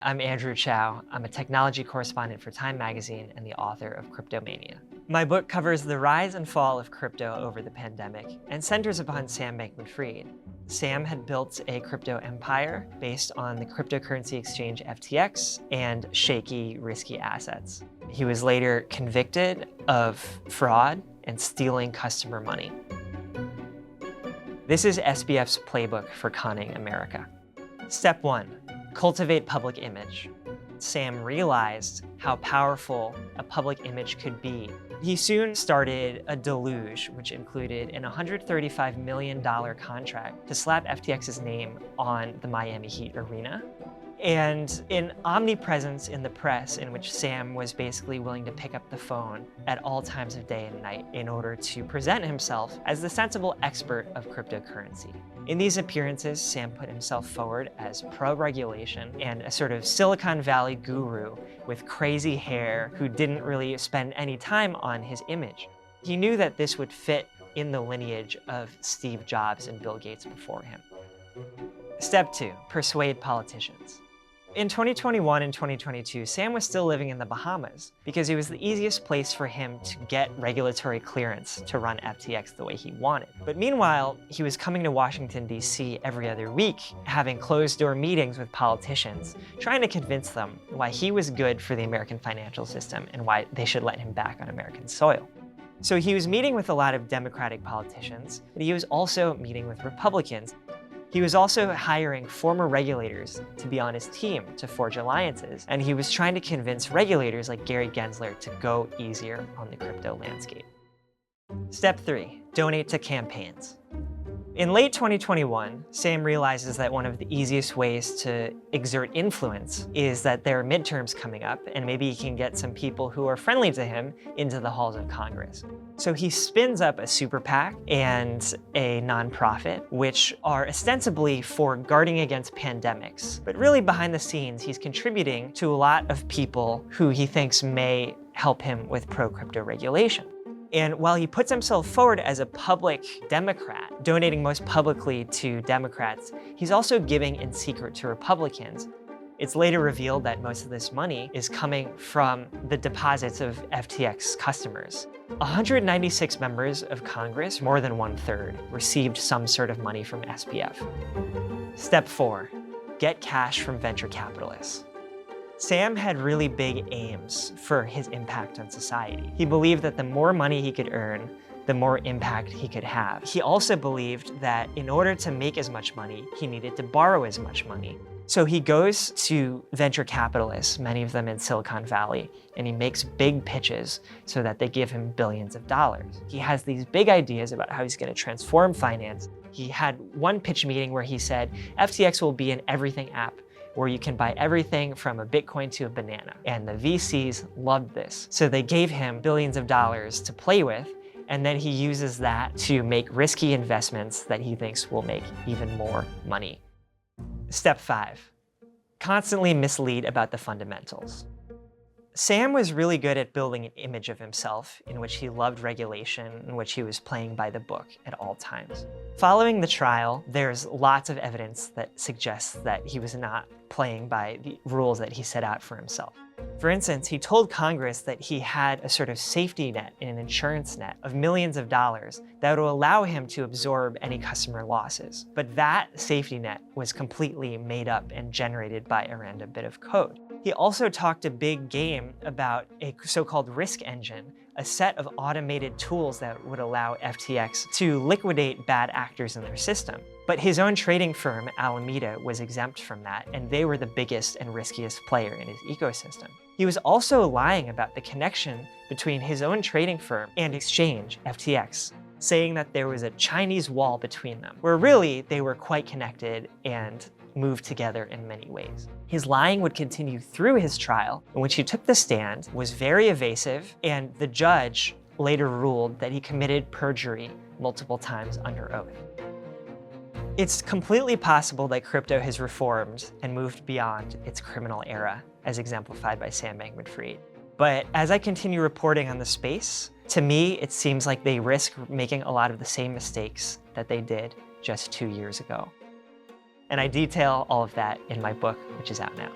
I'm Andrew Chow. I'm a technology correspondent for Time magazine and the author of Cryptomania. My book covers the rise and fall of crypto over the pandemic and centers upon Sam Bankman-Fried. Sam had built a crypto empire based on the cryptocurrency exchange FTX and shaky, risky assets. He was later convicted of fraud and stealing customer money. This is SBF's playbook for conning America. Step 1. Cultivate public image. Sam realized how powerful a public image could be. He soon started a deluge, which included an $135 million contract to slap FTX's name on the Miami Heat arena, and an omnipresence in the press in which Sam was basically willing to pick up the phone at all times of day and night in order to present himself as the sensible expert of cryptocurrency. In these appearances, Sam put himself forward as pro-regulation and a sort of Silicon Valley guru with crazy hair who didn't really spend any time on his image. He knew that this would fit in the lineage of Steve Jobs and Bill Gates before him. Step 2. Persuade politicians. In 2021 and 2022, Sam was still living in the Bahamas because it was the easiest place for him to get regulatory clearance to run FTX the way he wanted. But meanwhile, he was coming to Washington, D.C. every other week, having closed-door meetings with politicians, trying to convince them why he was good for the American financial system and why they should let him back on American soil. So he was meeting with a lot of Democratic politicians, but he was also meeting with Republicans. He was also hiring former regulators to be on his team to forge alliances, and he was trying to convince regulators like Gary Gensler to go easier on the crypto landscape. Step 3. Donate to campaigns. In late 2021, Sam realizes that one of the easiest ways to exert influence is that there are midterms coming up, and maybe he can get some people who are friendly to him into the halls of Congress. So he spins up a super PAC and a nonprofit, which are ostensibly for guarding against pandemics. But really behind the scenes, he's contributing to a lot of people who he thinks may help him with pro-crypto regulation. And while he puts himself forward as a public Democrat, donating most publicly to Democrats, he's also giving in secret to Republicans. It's later revealed that most of this money is coming from the deposits of FTX customers. 196 members of Congress, more than 1/3, received some sort of money from SBF. Step 4. Get cash from venture capitalists. Sam had really big aims for his impact on society. He believed that the more money he could earn, the more impact he could have. He also believed that in order to make as much money, he needed to borrow as much money. So he goes to venture capitalists, many of them in Silicon Valley, and he makes big pitches so that they give him billions of dollars. He has these big ideas about how he's going to transform finance. He had one pitch meeting where he said, FTX will be an everything app, where you can buy everything from a Bitcoin to a banana. And the VCs loved this. So they gave him billions of dollars to play with, and then he uses that to make risky investments that he thinks will make even more money. Step 5. Constantly mislead about the fundamentals. Sam was really good at building an image of himself in which he loved regulation, in which he was playing by the book at all times. Following the trial, there's lots of evidence that suggests that he was not playing by the rules that he set out for himself. For instance, he told Congress that he had a sort of safety net and an insurance net of millions of dollars that would allow him to absorb any customer losses. But that safety net was completely made up and generated by a random bit of code. He also talked a big game about a so-called risk engine, a set of automated tools that would allow FTX to liquidate bad actors in their system. But his own trading firm, Alameda, was exempt from that, and they were the biggest and riskiest player in his ecosystem. He was also lying about the connection between his own trading firm and exchange, FTX, saying that there was a Chinese wall between them, where really they were quite connected and moved together in many ways. His lying would continue through his trial, in which he took the stand, was very evasive, and the judge later ruled that he committed perjury multiple times under oath. It's completely possible that crypto has reformed and moved beyond its criminal era, as exemplified by Sam Bankman-Fried. But as I continue reporting on the space, to me, it seems like they risk making a lot of the same mistakes that they did just 2 years ago. And I detail all of that in my book, which is out now.